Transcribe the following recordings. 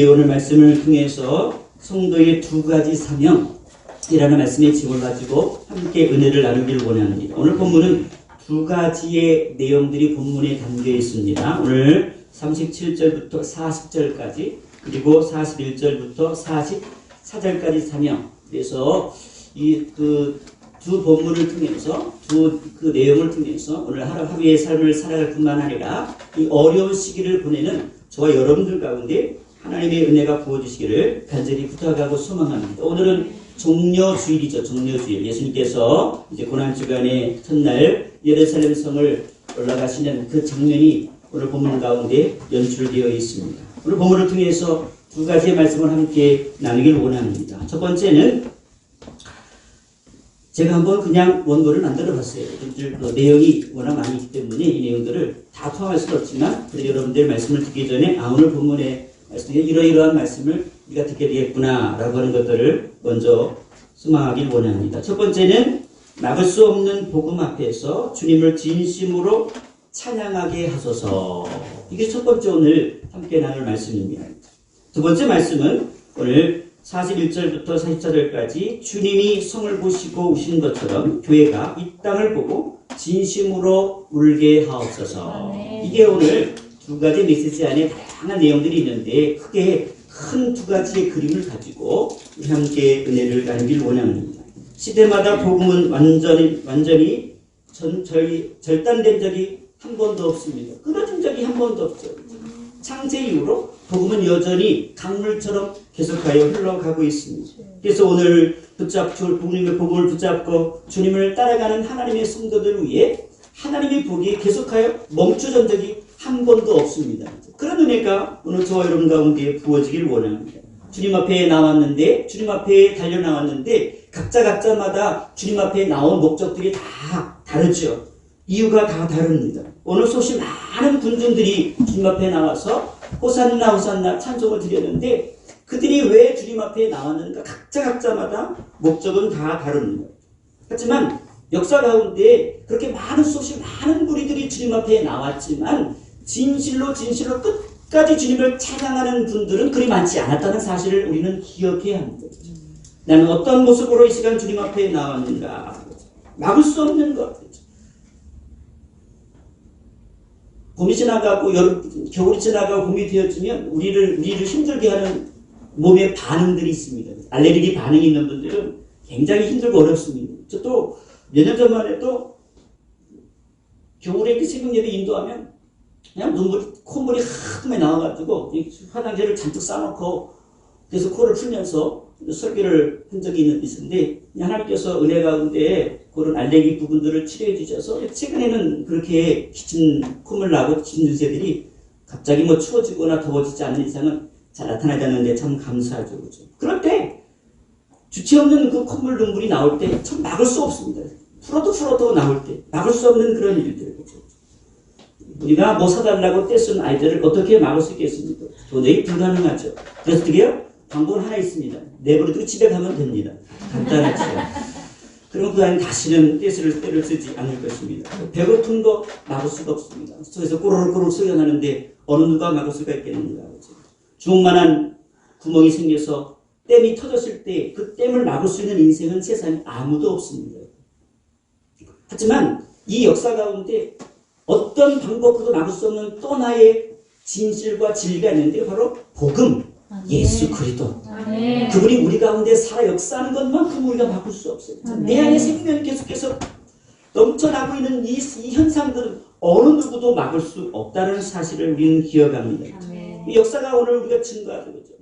오늘 말씀을 통해서 성도의 두 가지 사명이라는 말씀의 제목을 가지고 함께 은혜를 나누기를 원합니다. 오늘 본문은 두 가지의 내용들이 본문에 담겨 있습니다. 오늘 37절부터 40절까지 그리고 41절부터 44절까지 사명. 그래서 이 두 본문을 통해서 그 내용을 통해서 오늘 하루의 삶을 살아갈 뿐만 아니라 이 어려운 시기를 보내는 저와 여러분들 가운데 하나님의 은혜가 부어주시기를 간절히 부탁하고 소망합니다. 오늘은 종려주일이죠. 종려주일. 예수님께서 이제 고난주간의 첫날 예루살렘 성을 올라가시는 그 장면이 오늘 본문 가운데 연출되어 있습니다. 오늘 본문을 통해서 두 가지의 말씀을 함께 나누기를 원합니다. 첫 번째는 제가 한번 그냥 원고를 만들어 봤어요. 내용이 워낙 많이 있기 때문에 이 내용들을 다 포함할 수는 없지만 그래도 여러분들 말씀을 듣기 전에 오늘 본문의 말씀에 이러이러한 말씀을 우리가 듣게 되겠구나 라고 하는 것들을 먼저 소망하길 원합니다. 첫 번째는 막을 수 없는 복음 앞에서 주님을 진심으로 찬양하게 하소서. 이게 첫 번째 오늘 함께 나눌 말씀입니다. 두 번째 말씀은 오늘 41절부터 44절까지 주님이 성을 보시고 우신 것처럼 교회가 이 땅을 보고 진심으로 울게 하옵소서. 이게 오늘 두 가지 메시지 안에 다양한 내용들이 있는데 크게 큰 두 가지의 그림을 가지고 우리 함께 은혜를 나누길 원합니다. 시대마다 복음은 완전히 절단된 적이 한 번도 없습니다. 끊어진 적이 한 번도 없죠. 창세 이후로 복음은 여전히 강물처럼 계속하여 흘러가고 있습니다. 그래서 오늘 주님의 복음을 붙잡고 주님을 따라가는 하나님의 성도들 위해 하나님의 복이 계속하여 멈춰진 적이 한 번도 없습니다. 그런 은혜가 오늘 저와 여러분 가운데 부어지길 원합니다. 주님 앞에 나왔는데, 주님 앞에 달려나왔는데 각자마다 주님 앞에 나온 목적들이 다 다르죠. 이유가 다 다릅니다. 오늘 수없이 많은 군중들이 주님 앞에 나와서 호산나 호산나 찬송을 드렸는데 그들이 왜 주님 앞에 나왔는가 각자마다 목적은 다 다릅니다. 하지만 역사 가운데 그렇게 수없이 많은 무리들이 주님 앞에 나왔지만 진실로 끝까지 주님을 찬양하는 분들은 그리 많지 않았다는 사실을 우리는 기억해야 합니다. 나는 어떤 모습으로 이 시간 주님 앞에 나왔는가. 막을 수 없는 것. 봄이 지나가고 겨울이 지나가고 봄이 되어지면 우리를 힘들게 하는 몸의 반응들이 있습니다. 알레르기 반응이 있는 분들은 굉장히 힘들고 어렵습니다. 저도 몇 년 전만 해도 겨울에 새벽녘에 인도하면 그냥 콧물이 하도 많이 나와가지고 화장제를 잔뜩 싸놓고 그래서 코를 풀면서 설교를 한 적이 있는데 하나님께서 은혜 가운데 그런 알레르기 부분들을 치료해 주셔서 최근에는 그렇게 기침 콧물 나고 기침 증세들이 갑자기 추워지거나 더워지지 않는 이상은 잘 나타나지 않는데 참 감사하죠. 그렇죠? 그럴 때 주체 없는 그 콧물 눈물이 나올 때 참 막을 수 없습니다. 풀어도 나올 때 막을 수 없는 그런 일들. 그렇죠? 우리가 사달라고 떼쓴 아이들을 어떻게 막을 수 있겠습니까? 도저히 불가능하죠. 그래서 어떻게요? 방법은 하나 있습니다. 내버려두고 집에 가면 됩니다. 간단하죠. 그럼 그 아이는 다시는 때를 쓰지 않을 것입니다. 배고픔도 막을 수가 없습니다. 속에서 꼬르륵 소리가 나는데 어느 누가 막을 수가 있겠는가. 주먹만한 구멍이 생겨서 댐이 터졌을 때 그 댐을 막을 수 있는 인생은 세상에 아무도 없습니다. 하지만 이 역사 가운데 어떤 방법으로도 막을 수 없는 또 하나의 진실과 진리가 있는데 바로 복음, 예수 그리스도. 그분이 우리 가운데 살아 역사하는 것만큼 우리가 바꿀 수 없어요. 내 안에 생명이 계속해서 넘쳐나고 있는 이 현상들은 어느 누구도 막을 수 없다는 사실을 우리는 기억합니다. 이 역사가 오늘 우리가 증거하는 거죠.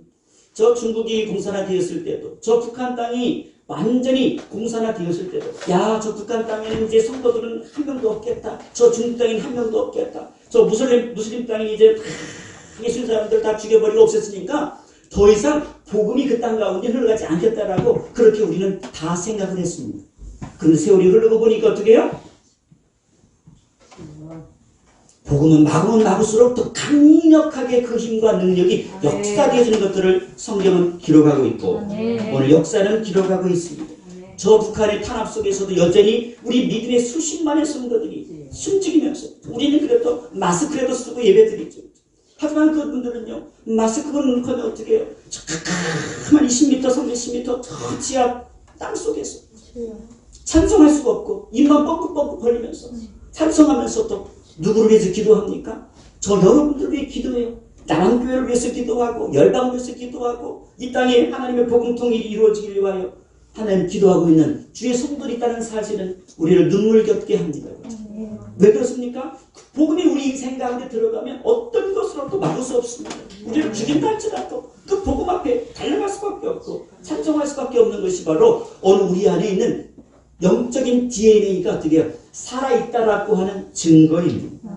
저 중국이 공산화되었을 때도, 저 북한 땅이 완전히 공산화되었을 때도, 저 북한 땅에는 이제 성도들은 한 명도 없겠다. 저 중국 땅에는 한 명도 없겠다. 저 무슬림 땅이 이제 예수 사람들 다 죽여버리고 없앴으니까 더 이상 복음이 그 땅 가운데 흘러가지 않겠다라고 그렇게 우리는 다 생각을 했습니다. 그런데 세월이 흐르고 보니까 어떻게 해요? 복음은 막으면 막을수록 더 강력하게 그 힘과 능력이 역사되어지는 것들을 성경은 기록하고 있고 오늘 역사는 기록하고 있습니다. 저 북한의 탄압 속에서도 여전히 우리 믿음의 수십만의 성도들이 숨죽이면서 우리는 그래도 마스크라도 쓰고 예배드리죠. 하지만 그분들은요, 마스크를 넣고 어떻게 해요? 가만 20m, 30m 저 지하 땅 속에서 찬송할 수가 없고 입만 뻥긋뻥긋 벌리면서 찬송하면서 또 누구를 위해서 기도합니까? 저 여러분들 위해 기도해요. 남한교회를 위해서 기도하고 열방을 위해서 기도하고 이 땅에 하나님의 복음통일이 이루어지길 위하여 하나님 기도하고 있는 주의 성도들이 있다는 사실은 우리를 눈물겹게 합니다. 왜 그렇습니까? 복음이 우리 인생 가운데 들어가면 어떤 것으로도 막을 수 없습니다. 우리를 죽인다 할지라도 그 복음 앞에 달려갈 수밖에 없고 찬송할 수밖에 없는 것이 바로 오늘 우리 안에 있는 영적인 DNA가 어떻게 살아있다라고 하는 증거입니다.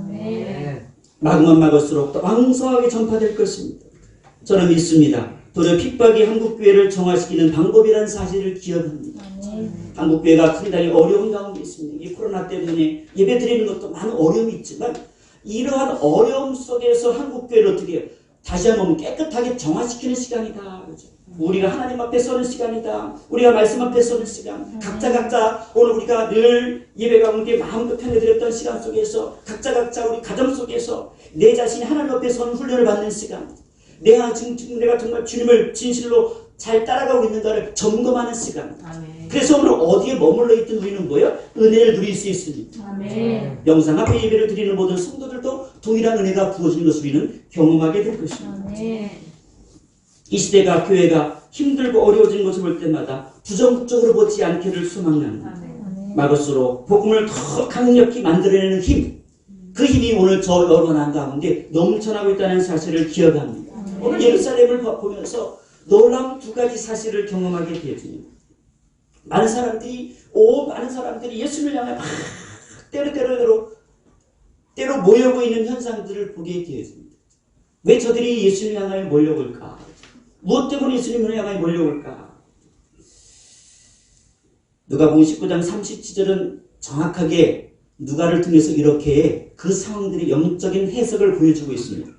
막으면 막을수록 더 왕성하게 전파될 것입니다. 저는 믿습니다. 도리어 핍박이 한국교회를 정화시키는 방법이라는 사실을 기억합니다. 한국교회가 상당히 어려운 가운데 있습니다. 이 코로나 때문에 예배드리는 것도 많은 어려움이 있지만 이러한 어려움 속에서 한국교회를 어떻게 해요? 다시 한번 깨끗하게 정화시키는 시간이다. 그렇죠? 우리가 하나님 앞에 서는 시간이다. 우리가 말씀 앞에 서는 시간. 각자 오늘 우리가 늘 예배 가운데 마음껏 편해드렸던 시간 속에서 각자 우리 가정 속에서 내 자신이 하나님 앞에 서는 훈련을 받는 시간. 내가 정말 주님을 진실로 잘 따라가고 있는가를 점검하는 시간. 아멘. 그래서 오늘 어디에 머물러 있든 우리는 뭐예요? 은혜를 누릴 수 있습니다. 아멘. 영상 앞에 예배를 드리는 모든 성도들도 동일한 은혜가 부어지는 것을 우리는 경험하게 될 것입니다. 아멘. 이 시대가 교회가 힘들고 어려워지는 것을 볼 때마다 부정적으로 보지 않기를 소망합니다. 막을수록 복음을 더 강력히 만들어내는 힘, 그 힘이 오늘 저 여러분 가운데 넘쳐나고 있다는 사실을 기억합니다. 오늘 예루살렘을 보면서 놀라운 두 가지 사실을 경험하게 되어집니다. 많은 사람들이 예수님을 향해 막 때로 모여고 있는 현상들을 보게 되어집니다. 왜 저들이 예수님을 향하여 몰려올까? 무엇 때문에 예수님을 향하여 몰려올까? 누가복음 19장 37절은 정확하게 누가를 통해서 이렇게 그 상황들의 영적인 해석을 보여주고 있습니다.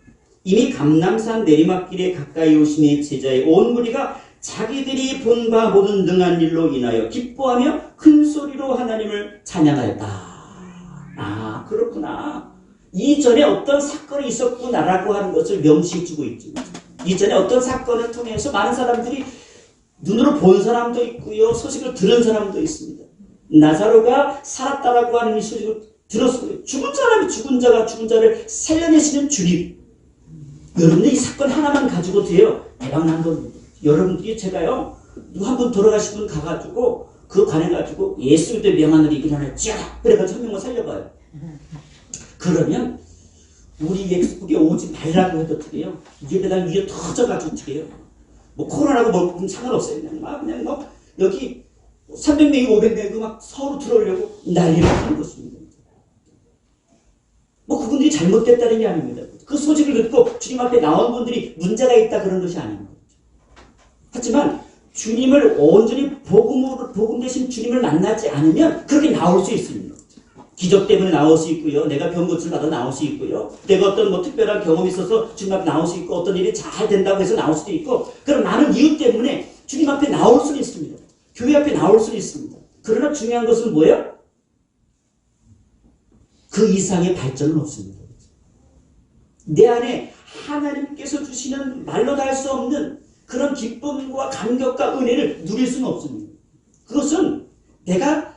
이미 감람산 내리막길에 가까이 오시니 제자의 온 무리가 자기들이 본 바 모든 능한 일로 인하여 기뻐하며 큰 소리로 하나님을 찬양하였다. 아, 그렇구나. 이전에 어떤 사건이 있었구나라고 하는 것을 명시해주고 있죠. 이전에 어떤 사건을 통해서 많은 사람들이 눈으로 본 사람도 있고요, 소식을 들은 사람도 있습니다. 나사로가 살았다라고 하는 이 소식을 들었어요. 죽은 사람이 죽은 자를 살려내시는 주님. 여러분들 이 사건 하나만 가지고 돼요. 대박난 겁니다. 여러분들이 제가요, 누구 한 분 돌아가신 분 가가지고 그 관해가지고 예수 그리스도의 명하늘이 일어나요. 쫙! 그래가지고 한 명만 살려봐요. 그러면 우리 엑스북에 오지 말라고 해도 어떻게 해요? 예배당 위에 터져가지고 어떻게 해요? 뭐 코로나라고 뭐 상관없어요. 그냥 뭐 여기 300명이 500명이 막 서로 들어오려고 난리를 하는 것입니다. 뭐 그분들이 잘못됐다는 게 아닙니다. 그 소식을 듣고 주님 앞에 나온 분들이 문제가 있다 그런 것이 아닙니다. 하지만 주님을 온전히 복음 대신 주님을 만나지 않으면 그렇게 나올 수 있습니다. 기적 때문에 나올 수 있고요. 내가 병 고침을 받아 나올 수 있고요. 내가 어떤 뭐 특별한 경험이 있어서 주님 앞에 나올 수 있고 어떤 일이 잘 된다고 해서 나올 수도 있고 그런 많은 이유 때문에 주님 앞에 나올 수는 있습니다. 교회 앞에 나올 수는 있습니다. 그러나 중요한 것은 뭐예요? 그 이상의 발전은 없습니다. 내 안에 하나님께서 주시는 말로 다 할 수 없는 그런 기쁨과 감격과 은혜를 누릴 수는 없습니다. 그것은 내가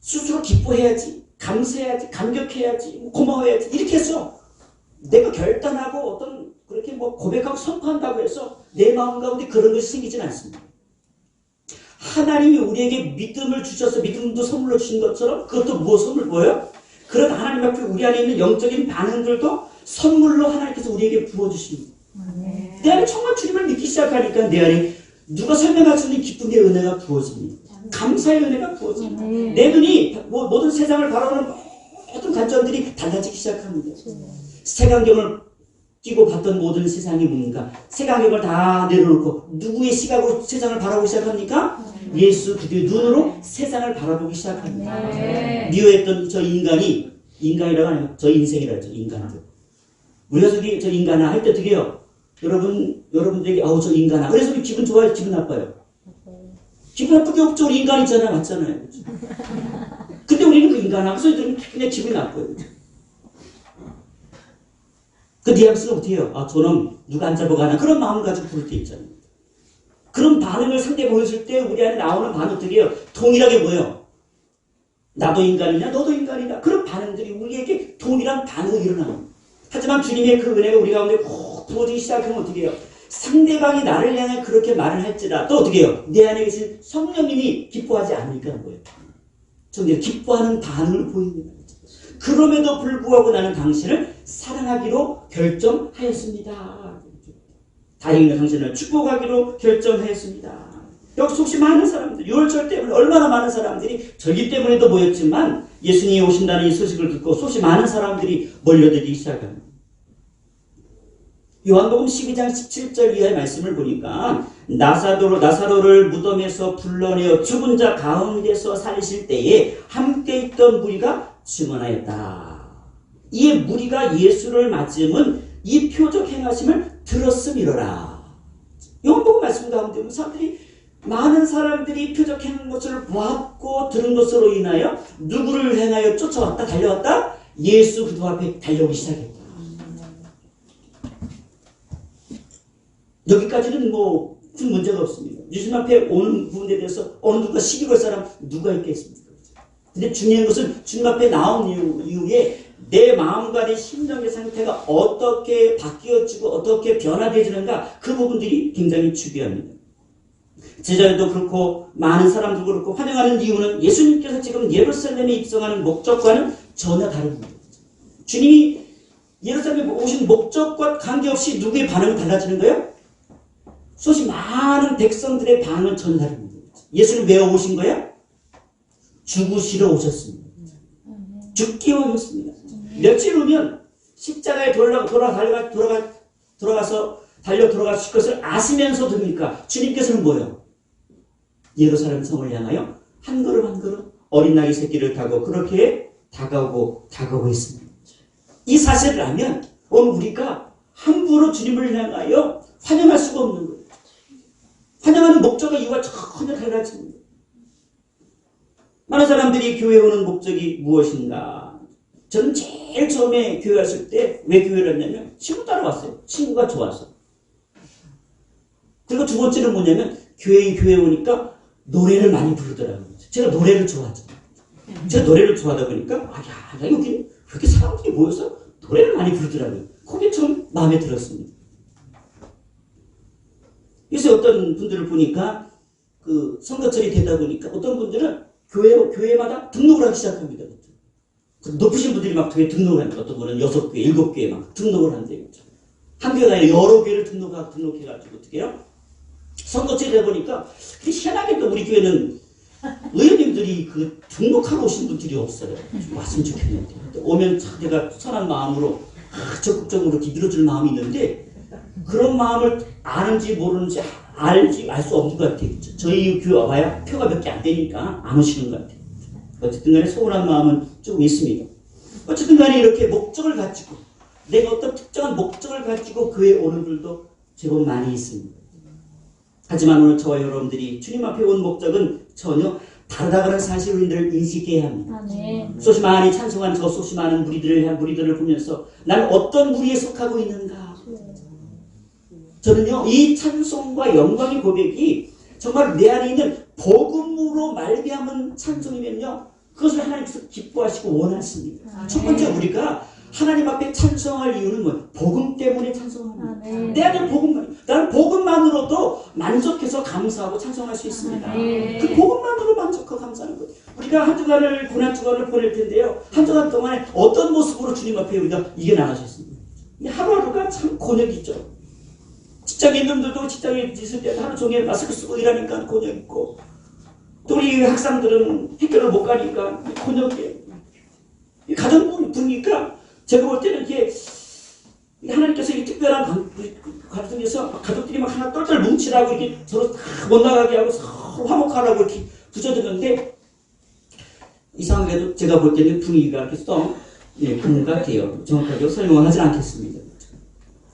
스스로 기뻐해야지, 감사해야지, 감격해야지, 고마워해야지 이렇게 해서 내가 결단하고 어떤 그렇게 뭐 고백하고 선포한다고 해서 내 마음 가운데 그런 것이 생기진 않습니다. 하나님이 우리에게 믿음을 주셔서 믿음도 선물로 주신 것처럼 그것도 무엇 선물 뭐예요? 그런 하나님 앞에 우리 안에 있는 영적인 반응들도 선물로 하나님께서 우리에게 부어주십니다. 내 안에 정말 주님을 믿기 시작하니까 내 안에 누가 설명할 수 있는 기쁨의 은혜가 부어집니다. 감사의 은혜가 부어집니다. 내 눈이 모든 세상을 바라보는 모든 관점들이 달라지기 시작합니다. 색안경을 끼고 봤던 모든 세상이 뭡니까? 색안경을 다 내려놓고 누구의 시각으로 세상을 바라보기 시작합니까? 예수 그리스도의 눈으로 세상을 바라보기 시작합니다. 미워했던 저 인간이라고 하면 저 인생이라 하죠. 인간들. 우리가 저 인간아 할 때 어떻게 해요? 여러분들에게 저 인간아. 그래서 우리 기분 좋아요? 기분 나빠요? 기분 나쁘게 없죠. 우리 인간이잖아요. 맞잖아요. 그렇죠? 근데 우리는 그 인간아. 그 소리 들으면 그냥 기분이 나빠요. 그렇죠? 그 뉘앙스는 어떻게 해요? 아, 저놈 누가 안 잡아가나? 그런 마음을 가지고 부를 때 있잖아요. 그런 반응을 상대가 보였을 때 우리 안에 나오는 반응 어떻게 해요? 동일하게 뭐예요? 나도 인간이냐? 너도 인간이냐? 그런 반응들이 우리에게 동일한 반응이 일어나요. 하지만 주님의 그 은혜가 우리 가운데 콕 부어지기 시작하면 어떻게 해요? 상대방이 나를 향해 그렇게 말을 할지라도 어떻게 해요? 내 안에 계신 성령님이 기뻐하지 않으니까 뭐예요? 저는 기뻐하는 반응을 보입니다. 그럼에도 불구하고 나는 당신을 사랑하기로 결정하였습니다. 다행히 당신을 축복하기로 결정하였습니다. 여기 속시 많은 사람들, 6월절 때문에 얼마나 많은 사람들이 절기 때문에도 모였지만 예수님이 오신다는 이 소식을 듣고 속시 많은 사람들이 몰려들기 시작합니다. 요한복음 12장 17절 이하의 말씀을 보니까 나사로를 무덤에서 불러내어 죽은 자 가운데서 살리실 때에 함께 있던 무리가 증언하였다. 이 무리가 예수를 맞음은 이 표적 행하심을 들었음이로라. 요한복음 말씀 가운데 많은 사람들이 표적 행한 것을 보았고 들은 것으로 인하여 누구를 향하여 쫓아왔다 달려왔다? 예수 그도 앞에 달려오기 시작했다. 여기까지는 큰 문제가 없습니다. 예수님 앞에 오는 부분에 대해서 어느 누가 시비 걸 사람 누가 있겠습니까? 근데 중요한 것은 주님 앞에 나온 이후에 내 마음과 내 심령의 상태가 어떻게 바뀌어지고 어떻게 변화되어지는가, 그 부분들이 굉장히 중요합니다. 제자들도 그렇고 많은 사람도 그렇고 환영하는 이유는 예수님께서 지금 예루살렘에 입성하는 목적과는 전혀 다릅니다. 주님이 예루살렘에 오신 목적과 관계없이 누구의 반응이 달라지는 거예요? 수없이 많은 백성들의 반응은 전혀 다릅니다. 예수는 왜 오신 거예요? 죽으시러 오셨습니다. 죽기 오셨습니다. 며칠 후면 십자가에 돌아가서 달려 돌아가실 것을 아시면서 됩니까? 주님께서는 뭐예요? 예루살렘 성을 향하여 한 걸음 한 걸음 어린 나귀 새끼를 타고 그렇게 다가오고 있습니다. 이 사실을 알면 오늘 우리가 함부로 주님을 향하여 환영할 수가 없는 거예요. 환영하는 목적과 이유가 전혀 달라집니다. 많은 사람들이 교회에 오는 목적이 무엇인가? 저는 제일 처음에 교회 왔을 때 왜 교회를 했냐면 친구 따라왔어요. 친구가 좋아서. 그리고 두 번째는 뭐냐면 교회에 오니까 노래를 많이 부르더라고요. 제가 노래를 좋아하죠. 제가 노래를 좋아하다 보니까 여기 왜 이렇게 사람들이 모여서 노래를 많이 부르더라고요. 그게 좀 마음에 들었습니다. 그래서 어떤 분들을 보니까 그 선거철이 되다 보니까 어떤 분들은 교회마다 등록을 하기 시작합니다. 높으신 분들이 막 교회 등록을 합니다. 어떤 분은 6개, 7개 막 등록을 한대요. 한 교회가 아니라 여러 개를 등록해가지고 어떻게 해요? 선거철이 되다 보니까 희한하게도 우리 교회는 의원님들이 그 등록하러 오신 분들이 없어요. 좀 왔으면 좋겠는데. 오면 제가 선한 마음으로 적극적으로 이렇게 밀어줄 마음이 있는데 그런 마음을 아는지 모르는지 알 수 없는 것 같아요. 저희 교회 와봐야 표가 몇 개 안 되니까 안 오시는 것 같아요. 어쨌든 간에 소홀한 마음은 조금 있습니다. 어쨌든 간에 이렇게 목적을 가지고 내가 어떤 특정한 목적을 가지고 교회에 오는 분들도 제법 많이 있습니다. 하지만 오늘 저와 여러분들이 주님 앞에 온 목적은 전혀 다르다는 사실을 우리들 인식해야 합니다. 수없이 많이 찬송한 저 수없이 많은 무리들을 보면서 나는 어떤 무리에 속하고 있는가? 저는요, 이 찬송과 영광의 고백이 정말 내 안에 있는 복음으로 말미암은 찬송이면요, 그것을 하나님께서 기뻐하시고 원하십니다. 첫 번째 우리가 하나님 앞에 찬송할 이유는 뭐예요? 복음 때문에 찬송합니다. 내 안에 복음만, 나는 복음만으로도 만족해서 감사하고 찬송할 수 있습니다. 그 복음만으로 만족하고 감사하는 거예요. 우리가 한 주간을, 고난주간을 보낼 텐데요, 한 주간 동안에 어떤 모습으로 주님 앞에 우리가 이겨나가셨습니다. 하루하루가 참 곤욕이죠. 직장에 있는 분들도 직장에 있을 때 하루 종일 마스크 쓰고 일하니까 곤욕 있고, 또 우리 학생들은 학교를 못 가니까 곤욕이에요. 가정 분위기가 제가 볼 때는 이게 하나님께서 이 특별한 가정에서 가족들이 막 하나 똘똘 뭉치라고 이렇게 서로 다 못 나가게 하고 서로 화목하라고 이렇게 붙여주는데, 이상하게도 제가 볼 때는 분위기가 이렇게 그런 것 같아요. 정확하게 설명을 하지 않겠습니다.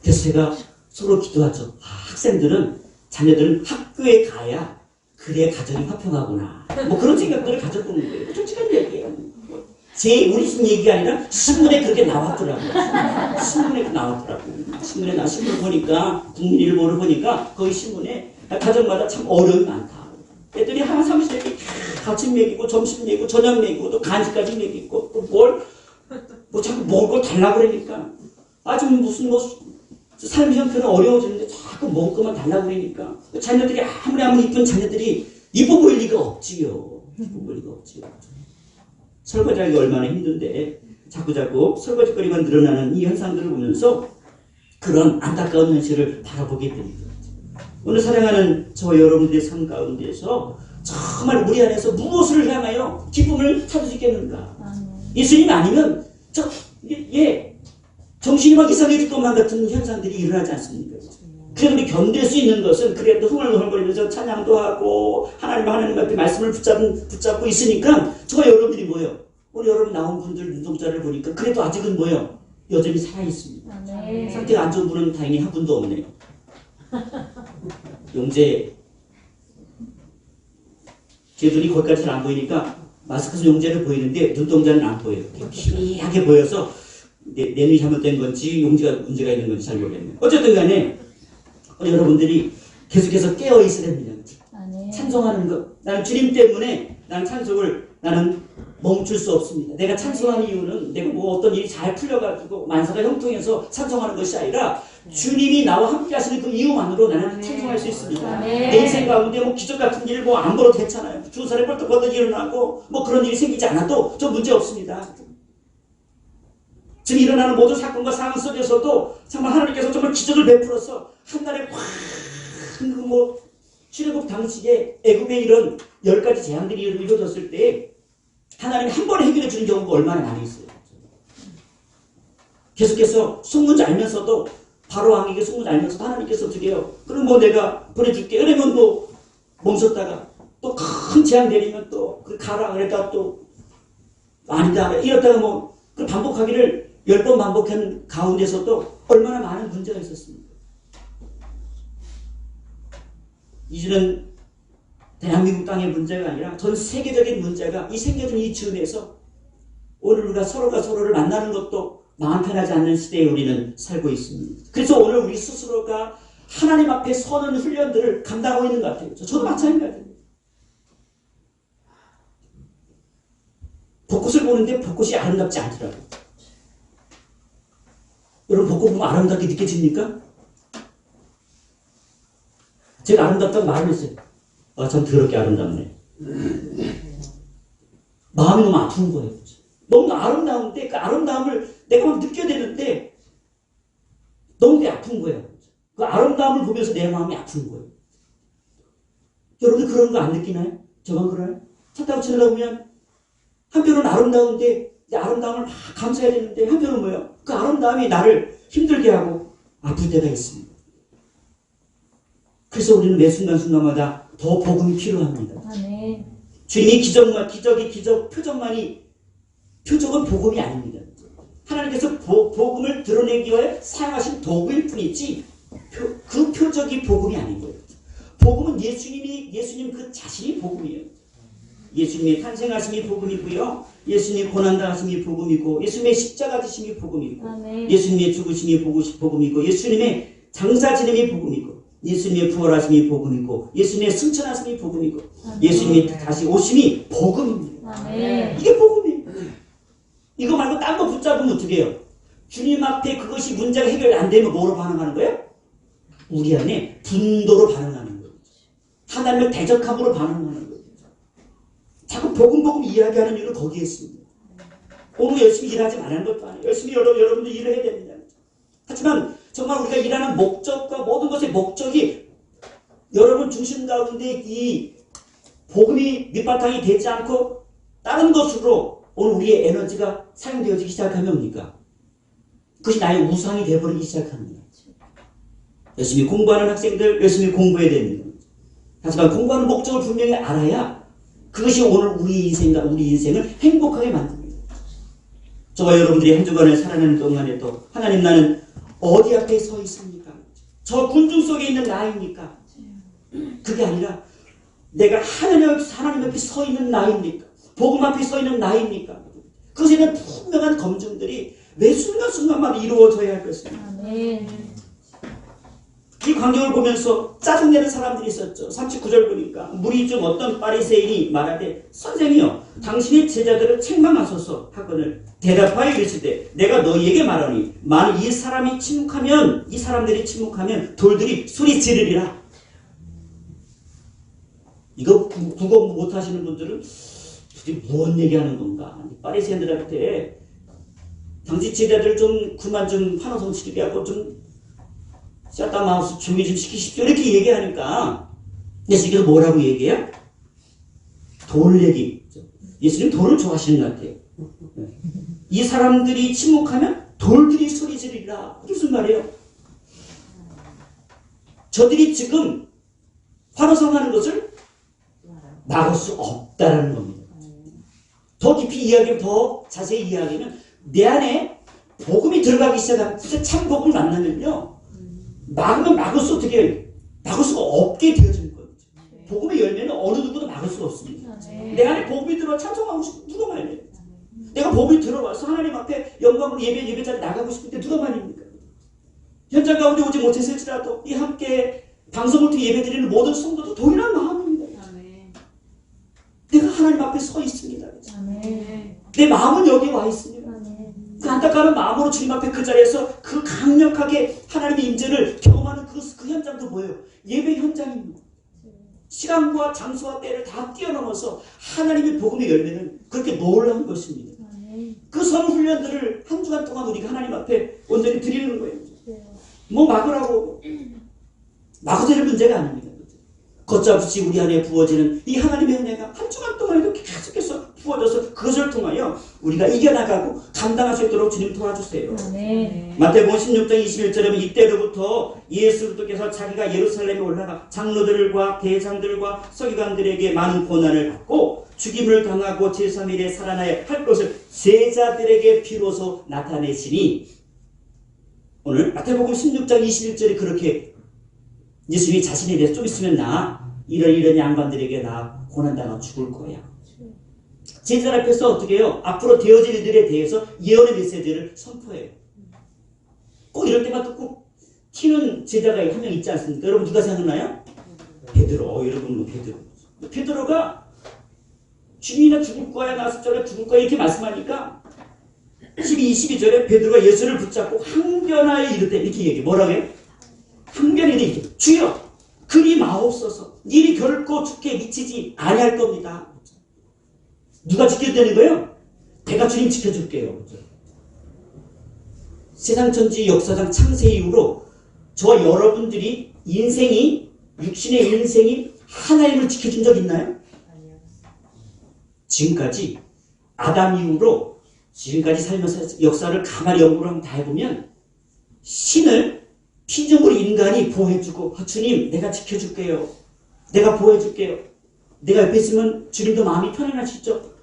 그래서 제가 서로 기도하죠. 학생들은, 자녀들은 학교에 가야 그래 가정이 화평하구나. 뭐 그런 생각들을 가져보는 거예요. 솔직한 얘기예요. 우리 집 얘기가 아니라 신문에 그렇게 나왔더라고요. 신문에 나왔더라고요. 신문을 보니까, 국민일보를 보니까, 거기 신문에 가정마다 참 어려움이 많다. 애들이 한 30명이 아침 먹이고, 점심 먹이고, 저녁 먹이고, 또 간식까지 먹이고, 또 자꾸 먹을 걸 달라고 그러니까. 아주 무슨 삶의 형편은 어려워지는데 자꾸 먹을 것만 달라고 그러니까. 자녀들이 아무리 이쁜 자녀들이 이뻐 보일 리가 없지요. 이뻐 보일 리가 없지요. 설거지하기 얼마나 힘든데 자꾸 설거지거리만 늘어나는 이 현상들을 보면서 그런 안타까운 현실을 바라보게 됩니다. 오늘 사랑하는 저 여러분들의 삶 가운데서 정말 우리 안에서 무엇을 향하여 기쁨을 찾을 수 있겠는가? 예수님 아니면 정신이 막 이상해질 것만 같은 현상들이 일어나지 않습니까? 그래서 우리 견딜 수 있는 것은 그래도 흥얼흥얼거리면서 찬양도 하고 하나님 앞에 말씀을 붙잡고 있으니까 저 여러분들이 뭐예요? 오늘 여러분 나온 분들 눈동자를 보니까 그래도 아직은 뭐예요? 여전히 살아있습니다. 네. 상태가 안 좋은 분은 다행히 한 분도 없네요. 용재 제 눈이 거기까지 잘 안 보이니까 마스크에서 용재를 보이는데 눈동자는 안 보여요. 희미하게 보여서 내 눈이 잘못된 건지 용재가 문제가 있는 건지 잘 모르겠네요. 어쨌든 간에 여러분들이 계속해서 깨어 있어야 됩니다. 찬송하는 것. 나는 주님 때문에 나는 찬송을 멈출 수 없습니다. 내가 찬송하는 이유는 내가 어떤 일이 잘 풀려가지고 만사가 형통해서 찬송하는 것이 아니라 주님이 나와 함께 하시는 그 이유만으로 나는 찬송할 수 있습니다. 내 인생 가운데 기적 같은 일 안 벌어도 괜찮아요. 죽은 사람이 벌떡벌떡 일어나고 그런 일이 생기지 않아도 저 문제 없습니다. 지금 일어나는 모든 사건과 상황 속에서도 정말 하나님께서 정말 기적을 베풀어서 한날에 출애굽 당시에 애굽에 이런 10가지 재앙들이 이루어졌을 때 하나님이 한 번에 해결해 주는 경우가 얼마나 많이 있어요. 계속해서 속문지 알면서도 바로 왕에게 속문지 알면서도 하나님께서 어떻게 해요? 그럼 내가 보내줄게. 그러면 멈췄다가 또 큰 재앙 내리면 또 가라 그랬다가 또 아니다 이랬다가 그 반복하기를 10번 반복한 가운데서도 얼마나 많은 문제가 있었습니까? 이제는 대한민국 땅의 문제가 아니라 전 세계적인 문제가 생겨진 이 즈음에서 오늘 우리가 서로가 서로를 만나는 것도 마음 편하지 않는 시대에 우리는 살고 있습니다. 그래서 오늘 우리 스스로가 하나님 앞에 서는 훈련들을 감당하고 있는 것 같아요. 저도 마찬가지입니다. 벚꽃을 보는데 벚꽃이 아름답지 않더라고요. 여러분 벚꽃 보면 아름답게 느껴집니까? 제가 아름답다고 말을 했어요. 참 더럽게 아름답네. 마음이 너무 아픈 거예요. 너무 아름다운데 그 아름다움을 내가 막 느껴야 되는데 너무 아픈 거예요. 그 아름다움을 보면서 내 마음이 아픈 거예요. 여러분들 그런 거 안 느끼나요? 저만 그래요? 차 타고 지나가면 한편은 아름다운데 아름다움을 막 감사해야 되는데 한편은 뭐예요? 그 아름다움이 나를 힘들게 하고 아플 때가 있습니다. 그래서 우리는 매 순간순간마다 더 복음이 필요합니다. 네. 주님이 표적은 복음이 아닙니다. 하나님께서 복음을 드러내기 위해 사용하신 도구일 뿐이지 그 표적이 복음이 아닌 거예요. 복음은 예수님 그 자신이 복음이에요. 예수님의 탄생하심이 복음이고요. 예수님의 고난당하심이 복음이고 예수님의 십자가 지심이 복음이고 예수님의 죽으심이 복음이고 예수님의 장사 지냄이 복음이고 예수님의 부활하심이 복음이고 예수님의 승천하심이 복음이고 예수님의 다시 오심이 복음입니다. 이게 복음이에요. 이거 말고 딴 거 붙잡으면 어떻게 해요? 주님 앞에 그것이 문제가 해결 안 되면 뭐로 반응하는 거예요? 우리 안에 분도로 반응하는 거예요. 하나님을 대적함으로 반응하는 거예요. 자꾸 복음 이야기하는 이유는 거기에 있습니다. 오늘 열심히 일하지 말라는 것도 아니에요. 열심히 여러분들 일을 해야 됩니다. 하지만 정말 우리가 일하는 목적과 모든 것의 목적이 여러분 중심 가운데 이 복음이 밑바탕이 되지 않고 다른 것으로 오늘 우리의 에너지가 사용되어지기 시작하면 뭡니까? 그것이 나의 우상이 되어버리기 시작합니다. 열심히 공부하는 학생들 열심히 공부해야 됩니다. 하지만 공부하는 목적을 분명히 알아야 그것이 오늘 우리 인생을 행복하게 만듭니다. 저와 여러분들이 한 주간을 살아가는 동안에도 하나님 나는 어디 앞에 서 있습니까? 저 군중 속에 있는 나입니까? 그게 아니라 내가 하나님 앞에 서 있는 나입니까? 복음 앞에 서 있는 나입니까? 그것에는 분명한 검증들이 매 순간순간마다 이루어져야 할 것입니다. 이 광경을 보면서 짜증내는 사람들이 있었죠. 39절 보니까 무리 중 어떤 바리새인이 말하되 선생이여 당신의 제자들을 책망하소서 하거늘 대답하여 이르시되 내가 너희에게 말하니 만일 이 사람들이 침묵하면 돌들이 소리 지르리라. 이거 국어 못하시는 분들은 도대체 무엇 얘기하는 건가. 바리새인들한테 당신 제자들 좀 그만 좀 환호성 치르게 하고 좀 샷다 마우스 조용히 좀 시키십시오. 이렇게 얘기하니까 예수님께서 뭐라고 얘기해요? 돌 얘기. 예수님 돌을 좋아하시는 것 같아요. 이 사람들이 침묵하면 돌들이 소리 지르리라. 무슨 말이에요? 저들이 지금 환호성하는 것을 막을 수 없다는 겁니다. 더 깊이 더 자세히 이야기하면 내 안에 복음이 들어가기 시작하면 진짜 참 복음을 만나면요. 막을 수 막을 수가 없게 되어지는 거예요. 복음의 열매는 어느 누구도 막을 수가 없습니다. 내 안에 복음이 들어와 찬송하고 싶으면 누가 말려요? 내가 복음이 들어와서 하나님 앞에 영광으로 예배자리 나가고 싶은데 누가 말입니까? 현장 가운데 오지 못했을지라도 이 함께 방송을 통해 예배드리는 모든 성도도 동일한 마음입니다. 내가 하나님 앞에 서 있습니다. 내 마음은 여기 와 있습니다. 그 안타까운 마음으로 주님 앞에 그 자리에서 그 강력하게 하나님의 임재를 경험하는 그 현장도 뭐예요? 예배 현장입니다. 시간과 장소와 때를 다 뛰어넘어서 하나님의 복음의 열매는 그렇게 놀라운 것입니다. 그 선한 훈련들을 한 주간 동안 우리가 하나님 앞에 온전히 드리는 거예요. 뭐 막으라고 막아도 될 문제가 아닙니다. 걷잡없이 우리 안에 부어지는 이 하나님의 은혜가 한 주간 동안에도 계속해서 부어져서 그것을 통하여 우리가 이겨나가고 감당할 수 있도록 주님 도와주세요. 마태복음 16장 21절에 이때로부터 예수 그리스도께서 자기가 예루살렘에 올라가 장로들과 대장들과 서기관들에게 많은 고난을 받고 죽임을 당하고 제3일에 살아나야 할 것을 제자들에게 비로소 나타내시니 오늘 마태복음 16장 21절에 그렇게 예수님이 자신에 대해서 좀 있으면 이런 양반들에게 고난당하고 죽을 거야. 제자들 앞에서 어떻게 해요? 앞으로 되어질 일들에 대해서 예언의 메시지를 선포해요. 꼭 이럴 때마다 꼭 튀는 제자가 한 명 있지 않습니까? 여러분 누가 생각나요? 베드로. 여러분 베드로가 주님이나 죽을 거야 나 죽을 거야 이렇게 말씀하니까 22절에 베드로가 예수를 붙잡고 항변하여 이르되 이렇게 얘기해. 뭐라고 해요? 항변이 이렇게 주여 그리 마옵소서 일이 결코 죽게 미치지 아니할 겁니다. 누가 지켜주는 거예요? 내가 주님 지켜줄게요. 세상 천지 역사상 창세 이후로 저와 여러분들이 육신의 인생이 하나님을 지켜준 적 있나요? 지금까지 아담 이후로 지금까지 살면서 역사를 가만히 연구를 한번 다 해보면 신을 피조물 인간이 보호해주고 주님 내가 지켜줄게요. 내가 보호해줄게요. 내가 옆에 있으면 주님도 마음이 편안하시죠?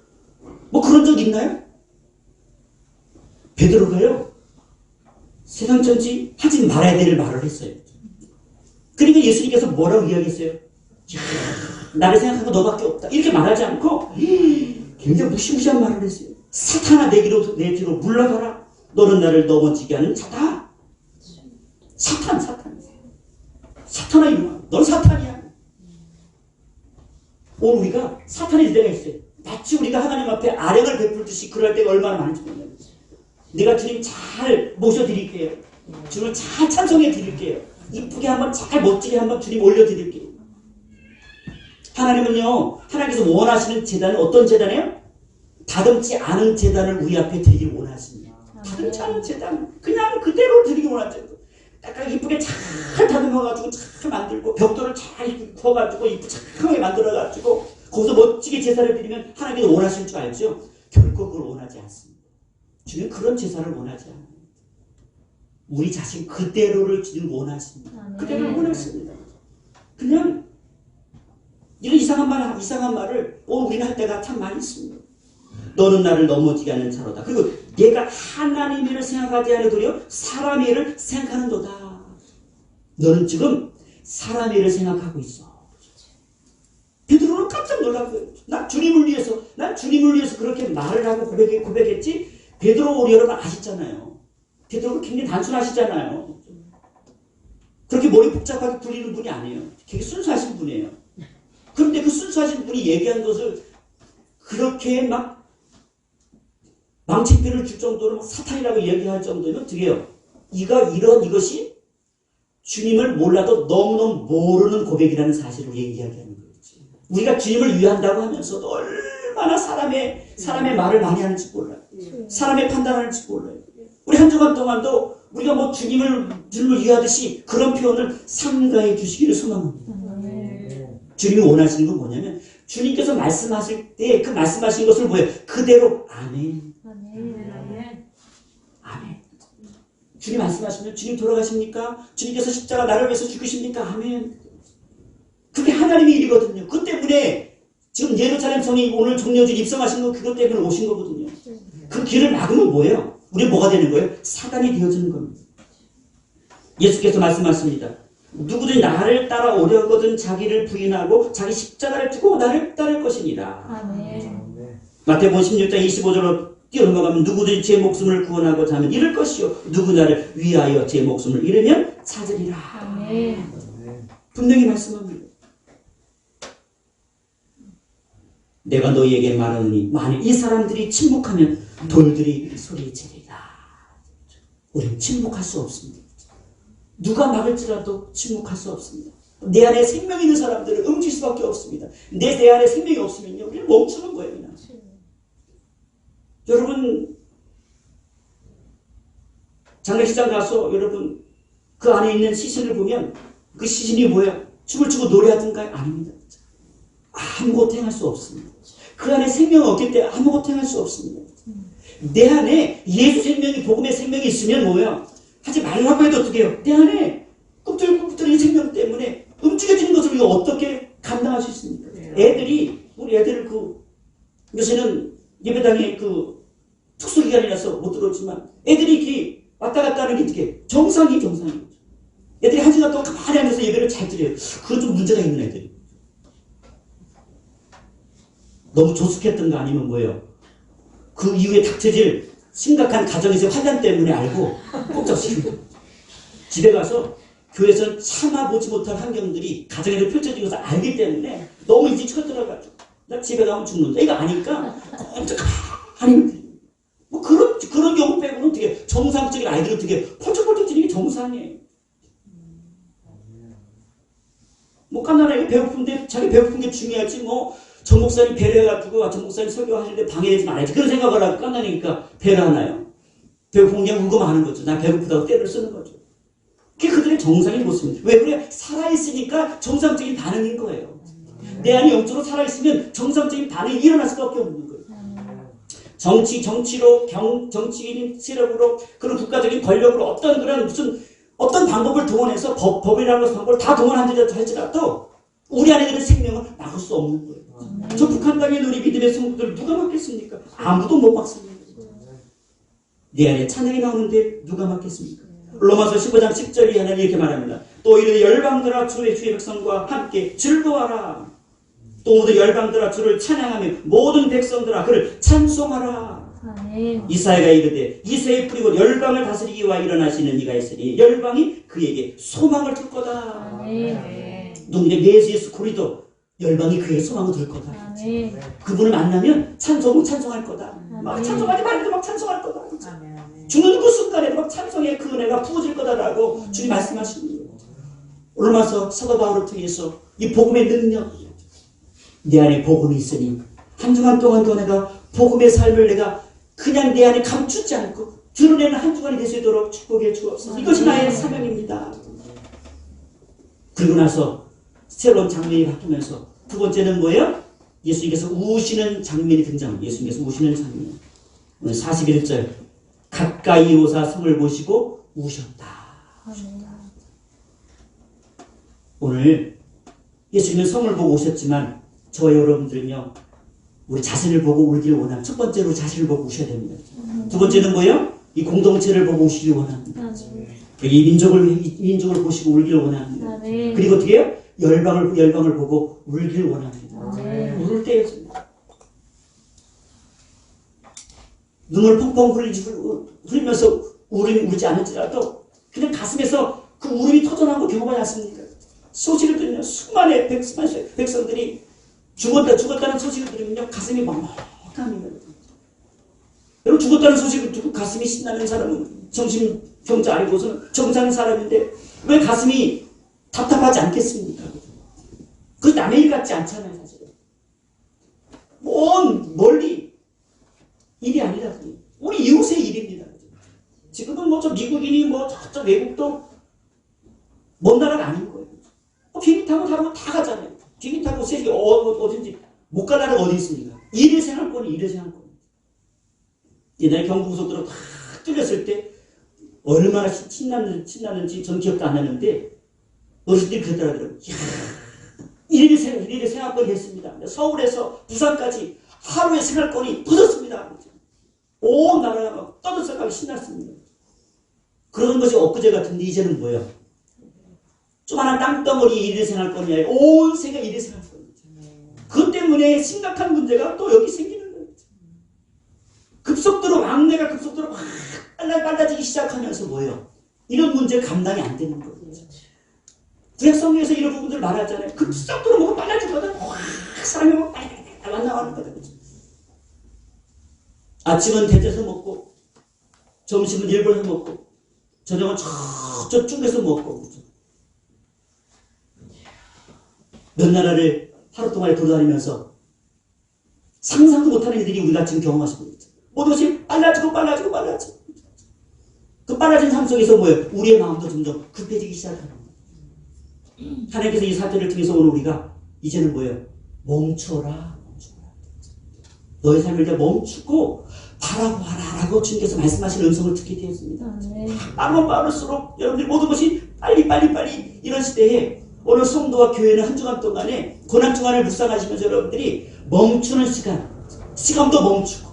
뭐 그런 적 있나요? 베드로가요. 세상 천지 하지 말아야 될 말을 했어요. 그러니까 예수님께서 뭐라고 이야기했어요? 나를 생각하고 너밖에 없다. 이렇게 말하지 않고 굉장히 무시무시한 말을 했어요. 사탄아 내 뒤로 물러가라. 너는 나를 넘어지게 하는 자다. 사탄아 이놈아. 넌 사탄이야. 오늘 우리가 사탄의 때가 있어요. 마치 우리가 하나님 앞에 아령을 베풀듯이 그럴 때가 얼마나 많은지 몰라요. 내가 주님 잘 모셔드릴게요. 주님을 잘 찬송해 드릴게요. 이쁘게 한번 잘 멋지게 한번 주님 올려드릴게요. 하나님은요. 하나님께서 원하시는 제단은 어떤 제단이에요? 다듬지 않은 제단을 우리 앞에 드리길 원하십니다. 다듬지 않은 제단 그냥 그대로 드리길 원하죠. 약간 이쁘게 잘 다듬어가지고 잘 만들고 벽돌을 잘 구워가지고 이쁘게 만들어가지고 거기서 멋지게 제사를 드리면 하나님께서 원하실 줄 알죠? 결코 그걸 원하지 않습니다. 주님 그런 제사를 원하지 않아요. 우리 자신 그대로를 주님 원하십니다. 그대로를 원하십니다. 그냥 이런 이상한 말을 우리가 할 때가 참 많이 있습니다. 너는 나를 넘어지게 하는 자로다. 그리고 얘가 하나님의 일을 생각하지 않을 도리어 사람의 일을 생각하는도다. 너는 지금 사람의 일을 생각하고 있어. 베드로는 깜짝 놀란 거예요. 난 주님을 위해서 그렇게 말을 하고 고백했지. 베드로 우리 여러분 아시잖아요. 베드로는 굉장히 단순하시잖아요. 그렇게 머리 복잡하게 굴리는 분이 아니에요. 되게 순수하신 분이에요. 그런데 그 순수하신 분이 얘기한 것을 그렇게 막 망치뼈를 줄 정도로 막 사탄이라고 얘기할 정도면 어떻게 해요? 이것이 주님을 몰라도 너무너무 모르는 고백이라는 사실을 이야기하는 거지. 우리가 주님을 위한다고 하면서도 얼마나 사람의 말을 많이 하는지 몰라요. 사람의 판단하는지 몰라요. 우리 한 주간 동안도 우리가 뭐 주님을 위하듯이 그런 표현을 삼가해 주시기를 소망합니다. 주님이 원하시는 건 뭐냐면 주님께서 말씀하실 때 그 말씀하신 것을 뭐예요? 그대로 아멘. 아멘. 주님 말씀하시면 주님 돌아가십니까? 주님께서 십자가 나를 위해서 죽으십니까? 아멘. 그게 하나님의 일이거든요. 그 때문에 지금 예루살렘 성이 오늘 종려주일 입성하신 거 그것 때문에 오신 거거든요. 그 길을 막으면 뭐예요? 우리 뭐가 되는 거예요? 사단이 되어지는 겁니다. 예수께서 말씀하십니다. 누구든 나를 따라오려거든 자기를 부인하고 자기 십자가를 두고 나를 따를 것이니라. 아멘. 마태복음 16장 25절로 뛰어넘어가면 누구든 제 목숨을 구원하고자 하면 잃을 것이요 누구 나를 위하여 제 목숨을 잃으면 찾으리라. 아멘. 분명히 말씀합니다. 내가 너희에게 말하노니 만일 이 사람들이 침묵하면 돌들이 소리치리라. 우리는 침묵할 수 없습니다. 누가 막을지라도 침묵할 수 없습니다. 내 안에 생명이 있는 사람들은 응칠 수밖에 없습니다. 내 안에 생명이 없으면요 우리는 멈추는 거예요. 그냥. 여러분 장례식장 가서 여러분 그 안에 있는 시신을 보면 그 시신이 뭐야? 춤을 추고 노래하던가요? 아닙니다. 아무것도 행할 수 없습니다. 그 안에 생명이 없기 때문에 아무것도 행할 수 없습니다. 내 안에 예수 생명이 복음의 생명이 있으면 뭐야? 하지 말라고 해도 어떻게 해요? 내 안에 꿈틀꿈틀한 생명 때문에 움직여지는 것을 우리가 어떻게 감당할 수 있습니까? 우리 애들 요새는 예배당에 특수기간이라서 못 들어오지만 애들이 이렇게 왔다 갔다 하는 게 어떻게 정상이죠. 애들이 한 시간 동안 가만히 앉아서 예배를 잘 드려요. 그건 좀 문제가 있는 애들이. 너무 조숙했던 거 아니면 뭐예요? 그 이후에 닥쳐질 심각한 가정에서의 환란 때문에 알고 꼭 잡습니다. 집에 가서 교회에서 참아보지 못할 환경들이 가정에서 펼쳐진 것을 알기 때문에 너무 일찍 쳐들어가지고 나 집에 가면 죽는다. 이거 아니까 꼭 가만히 뭐 그런 경우 빼고는 어떻게 정상적인 아이들은 어떻게 펄쩍펄쩍 뛰는 게 정상이에요. 뭐 깐난하게 배고픈데 자기 배고픈 게 중요하지 뭐 전 목사님 배려해가지고 전 목사님 설교하시는데 방해되지 말아야지 그런 생각을 하고 깐난하니까 배려하나요? 배고픈 게 궁금하는 거죠. 나 배고프다고 때를 쓰는 거죠. 그게 그들의 정상인 모습입니다. 왜 그래? 살아있으니까 정상적인 반응인 거예요. 내 안이 영적으로 살아있으면 정상적인 반응이 일어날 수밖에 없는 거예요. 정치로 정치인 세력으로 그런 국가적인 권력으로 어떤 방법을 동원해서 법이라는 방법을 다 동원한다 할지라도 우리 안에 있는 생명을 막을 수 없는 거예요. 저 북한 땅에 우리 믿음의 성도들을 누가 막겠습니까? 아무도 못 막습니다. 내 안에 찬양이 나오는데 누가 막겠습니까? 로마서 15장 10절이 하나님 이렇게 말합니다. 또 이르되 열방들아 주의 백성과 함께 즐거워하라. 또 모두 열방들아 주를 찬양하며 모든 백성들아 그를 찬송하라. 아멘. 이사야가 이르되 이새의 뿌리고 열방을 다스리기 위하여 일어나시는 이가 있으니 열방이 그에게 소망을 줄 거다. 아멘. 누군데 예수 그리스도 열방이 그의 소망을 줄 거다. 아멘. 그분을 만나면 찬송할 거다. 막 찬송하지 말아도 막 찬송할 거다. 죽는 그 순간에도 막 찬송의 그 은혜가 부어질 거다라고 주님 말씀하시는 거예요. 로마서 사도 바울을 통해서 이 복음의 능력, 내 안에 복음이 있으니 한 주간 동안도 내가 복음의 삶을 내가 그냥 내 안에 감추지 않고 드러내는 한 주간이 될 수 있도록 축복해 주옵소서. 이것이 나의 사명입니다. 그리고 나서 새로운 장면이 바뀌면서 두 번째는 뭐예요? 예수님께서 우시는 장면이 등장합니다. 예수님께서 우시는 장면. 오늘 41절 가까이 오사 성을 보시고 우셨다. 오늘 예수님은 성을 보고 오셨지만 저와 여러분들은요 우리 자신을 보고 울기를 원합니다. 첫 번째로 자신을 보고 우셔야 됩니다. 두 번째는 뭐예요? 이 공동체를 보고 우시기를 원합니다. 이 민족을 보시고 울기를 원합니다. 그리고 어떻게 해요? 열방을 보고 울길 원합니다. 울을 때였습니다. 눈물 펑펑 흘리면서 울지 않을지라도 그냥 가슴에서 그 울음이 터져나온 경험하지 않습니까? 소식을 들으면 수많은 백성들이 죽었다는 소식을 들으면요 가슴이 먹먹합니다. 여러분 죽었다는 소식을 듣고 가슴이 신나는 사람은 정신병자 아니고서는 정상인 사람인데 왜 가슴이 답답하지 않겠습니까? 그 남의 일 같지 않잖아요 사실은. 멀리 일이 아니라 우리 이웃의 일입니다. 지금은 뭐 저 미국인이 뭐 저쪽 외국도 먼 나라가 아닌 거예요. 비행기 타고 다른 다 가잖아요. 비행기 타고 세계 어딘지 못 갈 나라가 어디 있습니까? 일일 생활권이. 옛날에 경부고속도로 다 뚫렸을 때 얼마나 신났는지 전 기억도 안 나는데 어르신들이 그러더라고요. 일일의 생활권이 됐습니다. 서울에서 부산까지 하루의 생활권이 터졌습니다. 온 나라가 떠들썩하게 신났습니다. 그런 것이 엊그제 같은데 이제는 뭐예요? 조그마한 땅덩어리 일일 생활권이 아니라 온 세계 일일 생활권. 그것 때문에 심각한 문제가 또 여기 생기는 거예요. 왕래가 급속도로 막 빨라지기 시작하면서 뭐예요? 이런 문제가 감당이 안 되는 거예요. 구약성경에서 이런 부분들을 말하잖아요. 급속도로 뭐가 빨라지거든. 사람이 막 빨리 나가는 거다. 아침은 대접해서 먹고, 점심은 일본에서 먹고, 저녁은 저쪽에서 먹고. 몇 나라를 하루 동안에 돌아다니면서 상상도 못하는 일들이 우리가 지금 경험하시고 있죠. 모든 것이 빨라지고. 그 빨라진 삶 속에서 뭐예요? 우리의 마음도 점점 급해지기 시작하는 거예요. 하나님께서 이 사태를 통해서 오늘 우리가 이제는 뭐예요? 멈춰라. 너의 삶을 이제 멈추고 바라보아라라고 주님께서 말씀하시는 음성을 듣게 되었습니다. 빠를수록 여러분들이 모든 것이 빨리 이런 시대에 오늘 성도와 교회는 한 주간 동안에 고난 주간을 묵상하시면서 여러분들이 멈추는 시간도 멈추고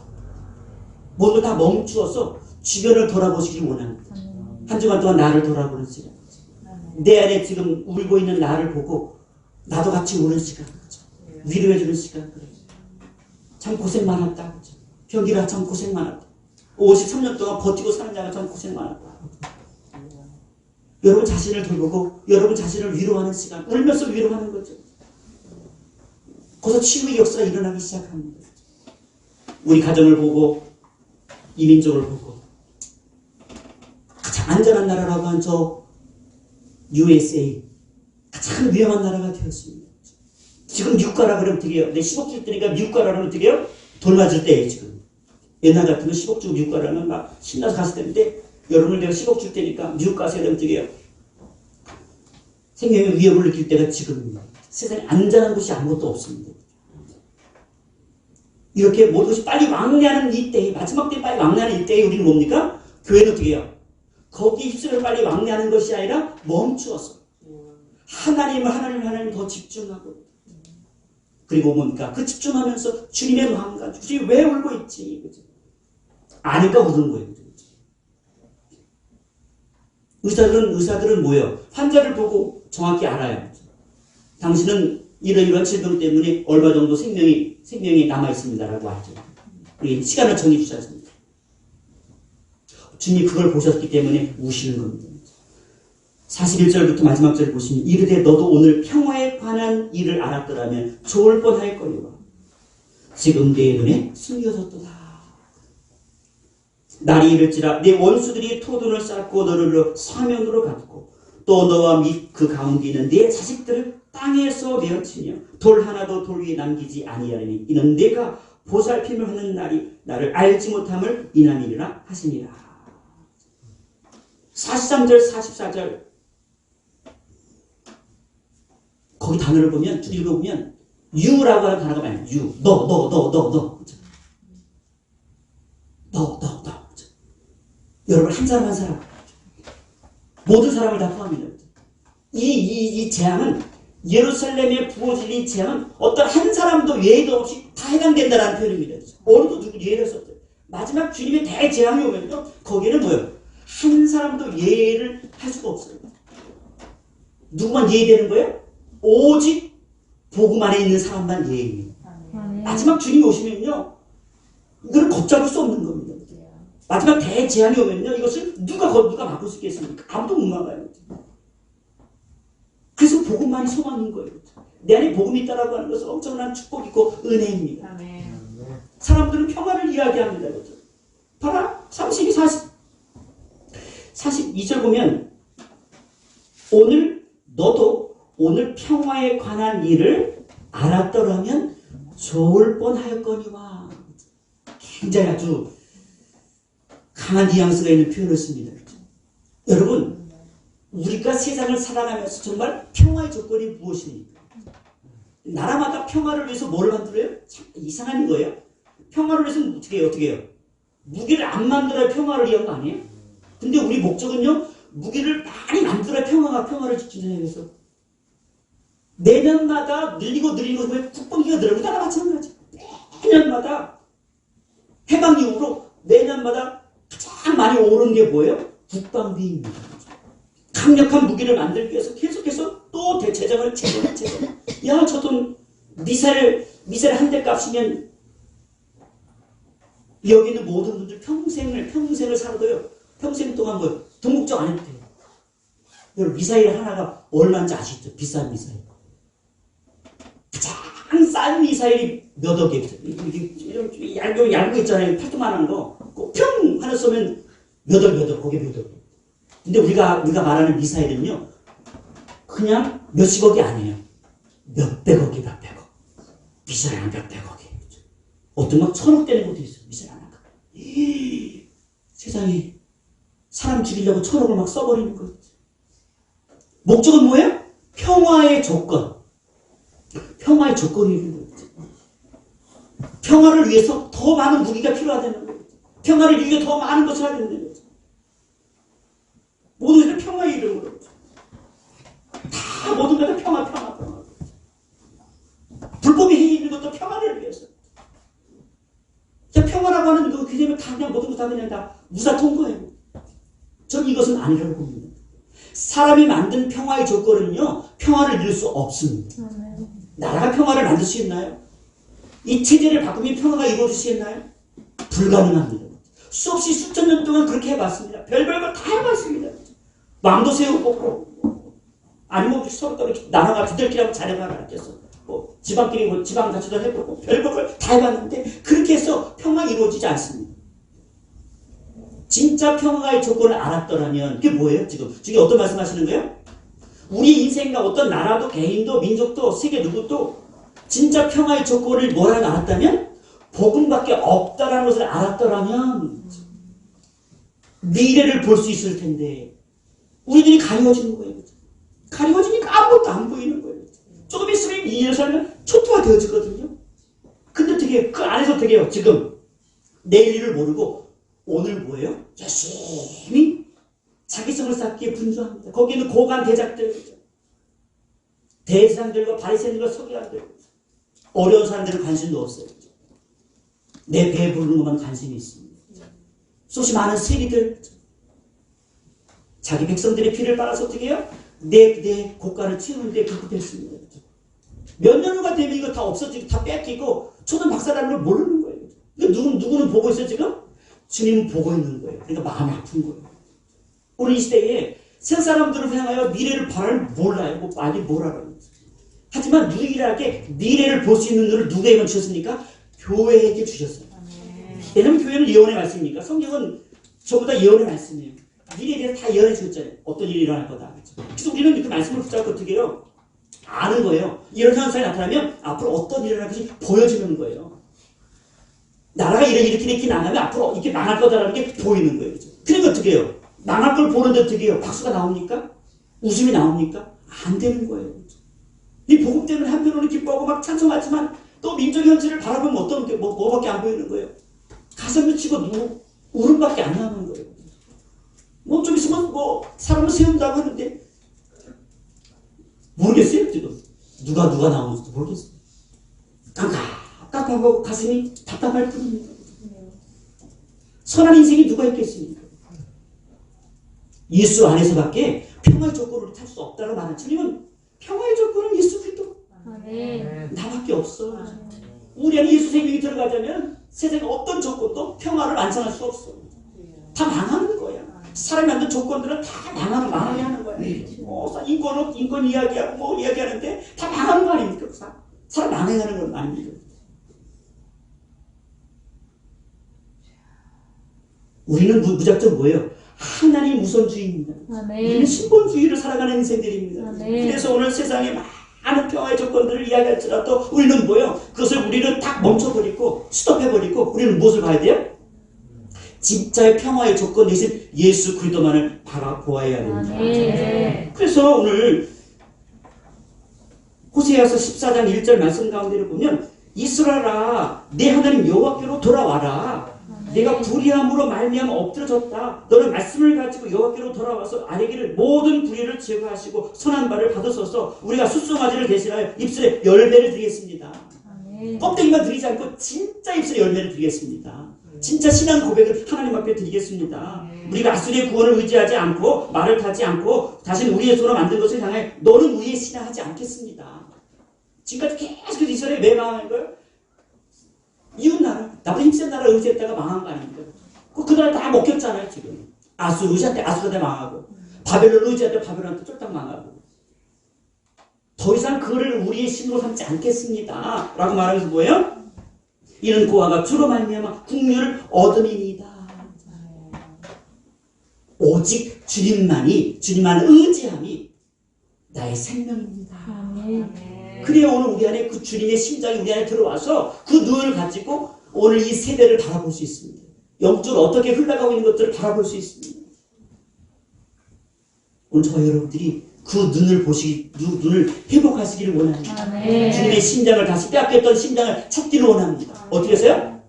모두 다 멈추어서 주변을 돌아보시길 원합니다. 한 주간 동안 나를 돌아보는 시간, 내 안에 지금 울고 있는 나를 보고 나도 같이 우는 시간, 위로해주는 시간. 참 고생 많았다. 병기라 참 고생 많았다. 53년 동안 버티고 사는 자가 참 고생 많았다. 여러분 자신을 돌보고 여러분 자신을 위로하는 시간, 울면서 위로하는 거죠. 거기서 치유의 역사가 일어나기 시작합니다. 우리 가정을 보고 이민족을 보고 가장 안전한 나라라고 한 저 USA 가장 위험한 나라가 되었습니다. 지금 미국가라 그러면 어떻게 해요? 내 10억 줄 때니까 미국가라 그러면 어떻게 해요? 돈 맞을 때예요 지금. 옛날 같으면 10억 주고 미국가라면 막 신나서 갔을 때인데 여러분을 내가 10억 줄 테니까 미국 가세요 그러면 어떻게 해요? 생명의 위협을 느낄 때가 지금입니다. 세상에 안전한 곳이 아무것도 없습니다. 이렇게 모든 것이 빨리 왕래하는 이때에, 마지막 때 빨리 왕래하는 이때에 우리는 뭡니까? 교회는 어떻게 해요? 거기 휩쓸려 빨리 왕래하는 것이 아니라 멈추어서 하나님 더 집중하고, 그리고 뭡니까? 그 집중하면서 주님의 마음과 주님이 왜 울고 있지? 그죠? 아니까 우는 거예요. 의사들은 뭐예요? 환자를 보고 정확히 알아요. 당신은 이러이러한 질병 때문에 얼마 정도 생명이 남아있습니다라고 하죠. 우리 시간을 정해주지 않습니까? 주님이 그걸 보셨기 때문에 우시는 겁니다. 41절부터 마지막 절을 보시면 이르되 너도 오늘 평화에 관한 일을 알았더라면 좋을 뻔할 거니와 지금 내 눈에 숨겨졌도다. 날이 이를지라 내 원수들이 토둔을 쌓고 너를 사면으로 갖고 또 너와 및 그 가운데 있는 내 자식들을 땅에서 내어치며 돌 하나도 돌 위에 남기지 아니하리니 이는 내가 보살핌을 하는 날이 나를 알지 못함을 인함이니라 하시니라. 43절 44절 거기 단어를 보면 쭉 읽어보면 유라고 하는 단어가 많아요. 유, 너 여러분 한 사람 한 사람 모든 사람을 다 포함합니다. 이 재앙은 예루살렘에 부어질 이 재앙은 어떤 한 사람도 예의도 없이 다 해당된다는 표현입니다. 어느도 누구 예의를 썼어요. 마지막 주님의 대재앙이 오면요 거기에는 뭐예요? 한 사람도 예의를 할 수가 없어요. 누구만 예의되는 거예요? 오직 복음 안에 있는 사람만 예입니다. 마지막 주님이 오시면요, 이걸 걷잡을 수 없는 겁니다. 마지막 대재앙이 오면요, 이것을 누가 막을 수 있겠습니까? 아무도 못 막아요. 그래서 복음만이 소망인 거예요. 내 안에 복음이 있다라고 하는 것은 엄청난 축복이고 은혜입니다. 아멘. 사람들은 평화를 이야기합니다. 그렇죠? 봐라, 32, 42절 보면 너도 오늘 평화에 관한 일을 알았더라면 좋을 뻔하였거니와. 굉장히 아주 강한 뉘앙스가 있는 표현을 씁니다. 그렇죠? 여러분, 우리가 세상을 살아가면서 정말 평화의 조건이 무엇입니까? 나라마다 평화를 위해서 뭐를 만들어요? 참 이상한 거예요. 평화를 위해서는 어떻게 해요? 무기를 안 만들어야 평화를 위한 거 아니에요? 근데 우리 목적은요, 무기를 많이 만들어야 평화를 지키는 해서 내년마다 늘리고 왜 국방비가 늘어나고 따라 마찬가지. 매년마다 해방 이후로 매년마다 가장 많이 오른 게 뭐예요? 국방비입니다. 강력한 무기를 만들기 위해서 계속해서 또 재정을. 야, 저 돈 미사일 한 대 값이면 여기 있는 모든 분들 평생을 살아도요, 평생 동안 돈 걱정 안 해도 돼요. 여러분, 미사일 하나가 얼마인지 아시죠? 비싼 미사일. 가장 싼 미사일이 몇 억이에요. 이렇게 얇은 거 있잖아요. 팔뚝만한 거. 평 하나 쏘면 몇 억, 거기 몇 억. 근데 우리가 말하는 미사일은요, 그냥 몇십억이 아니에요. 몇백억이 몇백억. 미사일 한 몇백억이. 어떤 막 천억대는 것도 있어요. 미사일 하나가. 세상에 사람 죽이려고 천억을 막 써버리는 거예요. 목적은 뭐예요? 평화의 조건. 평화의 조건이 있는 거예요. 평화를 위해서 더 많은 무기가 필요하다는 거예요. 평화를 위해 더 많은 것을 하야 되는 거예요. 모든 것을 평화의 이름으로. 다 모든 것을 평화. 불법이 행위하는 것도 평화를 위해서. 평화라고 하는 그 개념을 다 그냥 모든 것 다 그냥 다 무사통과해요. 전 이것은 아니라고 봅니다. 사람이 만든 평화의 조건은요, 평화를 이룰 수 없습니다. 나라가 평화를 만들 수 있나요? 이 체제를 바꾸면 평화가 이루어질 수 있나요? 불가능합니다. 수없이 수천 년 동안 그렇게 해봤습니다. 별별 걸 다 해봤습니다. 망도 새우 뽑고, 아니면 서로 이렇게 나눠가 두들끼리 하고 자려가 알겠어. 지방끼리 지방 자치도 해보고, 별별 걸 다 해봤는데, 그렇게 해서 평화가 이루어지지 않습니다. 진짜 평화의 조건을 알았더라면, 그게 뭐예요, 지금? 어떤 말씀 하시는 거예요? 우리 인생과 어떤 나라도, 개인도, 민족도, 세계 누구도 진짜 평화의 조건을 뭐라고 알았다면? 복음밖에 없다라는 것을 알았더라면, 미래를 볼 수 있을 텐데, 우리들이 가리워지는 거예요. 가리워지니까 아무것도 안 보이는 거예요. 조금 있으면 2년 살면 초토화 되어지거든요. 근데 어떻게 해요? 그 안에서 어떻게 해요? 지금 내일 일을 모르고 오늘 뭐예요? 열심히 자기성을 쌓기에 분주합니다. 거기에는 고관 대제사장들과 바리새인들과 서기관들, 어려운 사람들은 관심도 없어요. 내 배 부르는 것만 관심이 있습니다. 수없이 많은 세리들, 자기 백성들의 피를 빨아서 어떻게 해요? 내 고가를 채우는데 급급했습니다. 몇 년 후가 되면 이거 다 없어지고 다 뺏기고 초등 박사라는 걸 모르는 거예요. 누구는 보고 있어요 지금? 주님은 보고 있는 거예요. 그러니까 마음이 아픈 거예요. 우리 이 시대에 세상 사람들을 향하여 미래를 몰라요. 많이 뭘 알아요. 하지만 유일하게 미래를 볼 수 있는 눈을 누구에게 주셨습니까? 교회에게 주셨어요. 왜냐면 교회는 예언의 말씀이니까. 성경은 전부 다 예언의 말씀이에요. 미래에 대해서 다 예언해 주셨잖아요. 어떤 일이 일어날 거다. 그래서 우리는 그 말씀을 붙잡고 어떻게 해요? 아는 거예요. 이런 현상이 나타나면 앞으로 어떤 일이 일어날 것이 보여지는 거예요. 나라가 이렇게 나가면 앞으로 이렇게 망할 거다라는 게 보이는 거예요. 그러니까 어떻게 해요? 망할 걸 보는데 어떻게 해요? 박수가 나옵니까? 웃음이 나옵니까? 안 되는 거예요. 이 복음 때문에 한편으로는 기뻐하고 막 찬송하지만 또 민족 현실을 바라보면 어떤 게 뭐밖에 안 보이는 거예요. 가슴을 치고 울음밖에 안 나오는 거예요. 좀 있으면 사람을 세운다고 하는데 모르겠어요 지금 누가 나오는지도 모르겠어요. 깜깜하고 가슴이 답답할 뿐입니다. 선한 인생이 누가 있겠습니까? 예수 안에서밖에 평화의 조건을 찾을 수 없다고 말하는 주님은 평화의 조건은 예수 없어. 우리 안에 예수 생명이 들어가자면 세상에 어떤 조건도 평화를 완성할 수 없어. 다 망하는 거야. 사람이 만든 조건들은 다 망하게 하는 거야. 인권 이야기하고 뭐 이야기하는데 다 망하는 거 아닙니까? 사람 망해가는 건 아닙니까? 우리는 무작정 뭐예요? 하나님 우선주의입니다. 우리는 신본주의를 살아가는 인생들입니다. 그래서 오늘 세상에 많은 평화의 조건들을 이야기할지라도 우리는 뭐예요? 그것을 우리는 딱 멈춰버리고 스톱해버리고 우리는 무엇을 봐야 돼요? 진짜의 평화의 조건 대신 예수 그리스도만을 바라보아야 됩니다. 그래서 오늘 호세아서 14장 1절 말씀 가운데를 보면 이스라엘아 내 하나님 여호와께로 돌아와라. 내가 불의함으로 말미암아 엎드러졌다. 너는 말씀을 가지고 여호와께로 돌아와서 아뢰기를 모든 불의를 제거하시고 선한 바를 받으소서. 우리가 숫송아지를 대신하여 입술에 열매를 드리겠습니다. 껍데기만 드리지 않고 진짜 입술에 열매를 드리겠습니다. 진짜 신앙 고백을 하나님 앞에 드리겠습니다. 우리가 아수리의 구원을 의지하지 않고 말을 타지 않고 다시는 우리의 손으로 만든 것을 향해 너는 우리의 신앙하지 않겠습니다. 지금까지 계속 이스라엘이 왜 망한 거예요? 이웃 나라, 나보다 힘센 나라 의지했다가 망한 거 아닙니까? 그 나라 다 먹혔잖아요, 지금. 아수르 의지할 때 아수르한테 망하고, 바벨론 의지할 때 바벨론한테 쫄딱 망하고. 더 이상 그를 우리의 신으로 삼지 않겠습니다. 라고 말하면서 뭐예요? 이는 그와 주로 말미암아 국률을 얻음이니이다. 오직 주님만 의지함이 나의 생명입니다. 그래야 오늘 우리 안에 그 주님의 심장이 우리 안에 들어와서 그 눈을 가지고 오늘 이 세대를 바라볼 수 있습니다. 영적으로 어떻게 흘러가고 있는 것들을 바라볼 수 있습니다. 오늘 저와 여러분들이 그 눈을 회복하시기를 원합니다. 주님의 심장을 다시 빼앗겼던 심장을 찾기를 원합니다. 어떻게 해서요?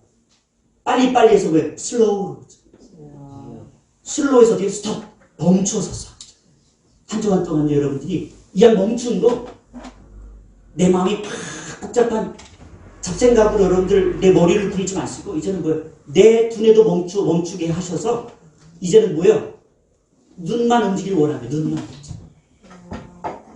빨리빨리 해서 왜? 슬로우로. 슬로우에서 어떻게 스톱. 멈춰서서. 한 주간 동안 여러분들이 이왕 멈춘 거 내 마음이 팍 복잡한 잡생각으로 여러분들 내 머리를 부리지 마시고 이제는 뭐예요? 내 두뇌도 멈추게 하셔서 이제는 뭐예요? 눈만 움직이길 원합니다. 눈만.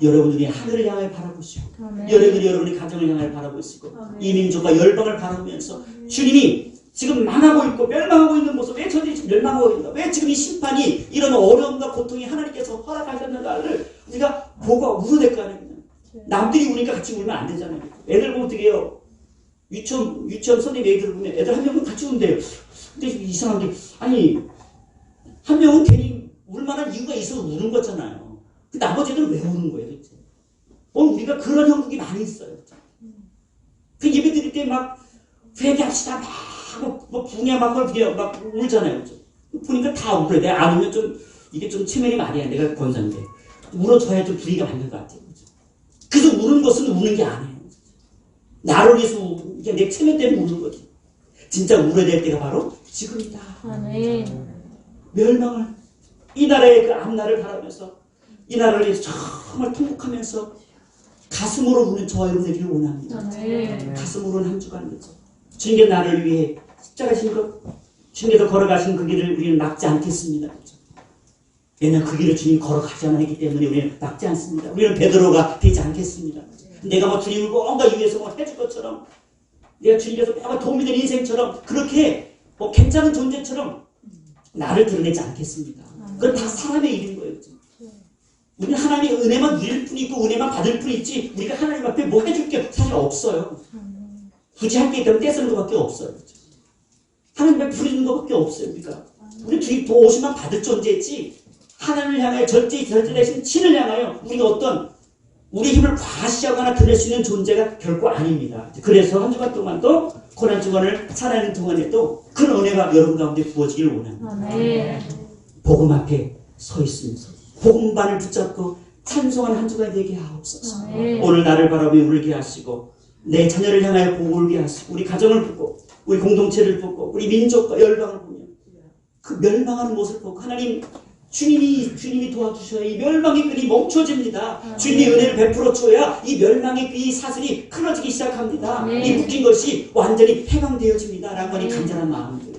여러분들이 하늘을 향해 바라보시고 여러분이 가정을 향해 바라보시고 이 민족과 열방을 바라보면서 주님이 지금 망하고 있고 멸망하고 있는 모습 왜 저들이 지금 멸망하고 있는가? 왜 지금 이 심판이 이런 어려움과 고통이 하나님께서 허락하셨는가를 우리가 보고 울어낼 거 아닙니까? 남들이 우니까 같이 울면 안 되잖아요. 애들 보면 어떻게 해요? 유치원 선생님 애들 보면 애들 한 명은 같이 운대요. 근데 이상한 게 아니 한 명은 괜히 울만한 이유가 있어서 우는 거잖아요. 그 나머지 애들은 왜 우는 거예요 도대체? 우리가 그런 형국이 많이 있어요. 그 예배 드릴 때 막 회개합시다 막 붕해 막 울잖아요. 그렇죠? 보니까 다 울어요. 내가 안 울면 좀 이게 좀 체면이 말이 안 돼. 내가 권사인데 울어줘야 좀 분위기가 맞는 것 같아요. 그래서 우는 것은 우는 게 아니에요. 나를 위해서 그냥 내 체면 때문에 우는 거지. 진짜 울어야 될 때가 바로 지금이다. 멸망을 이 나라의 그 앞날을 바라면서 이 나라를 위해서 정말 통곡하면서 가슴으로 우는 저와 여러분 되기를 원합니다. 가슴으로 우는 한 주간 주님께 나를 위해 십자가신 것 주님께서 걸어가신 그 길을 우리는 막지 않겠습니다. 왜냐하면 그 길을 주님이 걸어가지 않았기 때문에 우리는 막지 않습니다. 우리는 베드로가 되지 않겠습니다. 내가 뭐 주님을 뭔가 위해서 뭐 해줄 것처럼 내가 주님께서 뭔가 도움이 되는 인생처럼 그렇게 뭐 괜찮은 존재처럼 나를 드러내지 않겠습니다. 그건 다 사람의 일인 거예요. 우리는 하나님의 은혜만 누릴 뿐이고 은혜만 받을 뿐이지 우리가 하나님 앞에 뭐 해줄 게 사실 없어요. 굳이 할 게 있다면 떼쓰는 것밖에 없어요. 하나님 앞에 부리는 것밖에 없어요. 우리 주님 도우시만 받을 존재지 하나님을 향하여 절제되신 신을 향하여 우리가 어떤 우리 힘을 과시하거나 드릴 수 있는 존재가 결코 아닙니다. 그래서 한 주간 동안 또 고난 주간을 살아가는 동안에도 그 은혜가 여러분 가운데 부어지기를 원합니다. 복음 앞에 서 있으면서 복음반을 붙잡고 찬송하는 한 주간 되게 하옵소서. 오늘 나를 바라보며 울게 하시고 내 자녀를 향하여 보고 울게 하시고 우리 가정을 보고 우리 공동체를 보고 우리 민족과 열방을 보며 그 멸망하는 모습을 보고 하나님 주님이 도와주셔야 이 멸망의 끈이 멈춰집니다. 주님이 은혜를 베풀어 줘야 이 멸망의 이 사슬이 끊어지기 시작합니다. 이 묶인 것이 완전히 해방되어집니다. 라고 하니 간절한 마음들.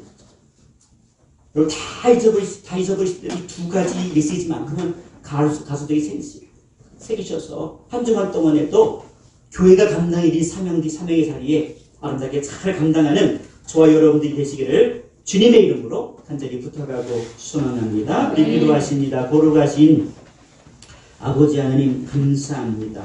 여러분 다 잊어버리실 때 이 두 가지 메시지만큼은 가수들이 새기셔서 한 주간 동안에도 교회가 감당해야 될 사명의 자리에 아름답게 잘 감당하는 저와 여러분들이 되시기를 주님의 이름으로 간절히 부탁하고 소원합니다. 우리 기도하십니다. 거룩하신 아버지 하나님 감사합니다.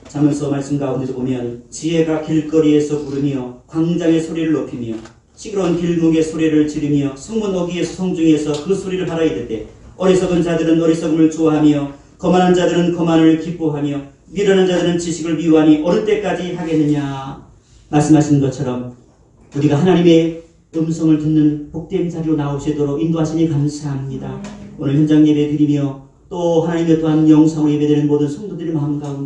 자면서 말씀 가운데서 보면 지혜가 길거리에서 부르며 광장의 소리를 높이며 시끄러운 길목의 소리를 지르며 성문 어귀에서 성중에서 그 소리를 바라이들 때 어리석은 자들은 어리석음을 좋아하며 거만한 자들은 거만을 기뻐하며 미련한 자들은 지식을 미워하니 어느 때까지 하겠느냐. 말씀하신 것처럼 우리가 하나님의 음성을 듣는 복된 자리로 나오시도록 인도하시니 감사합니다. 오늘 현장 예배 드리며 또 하나님의 또한 영상으로 예배드리는 모든 성도들의 마음 가운데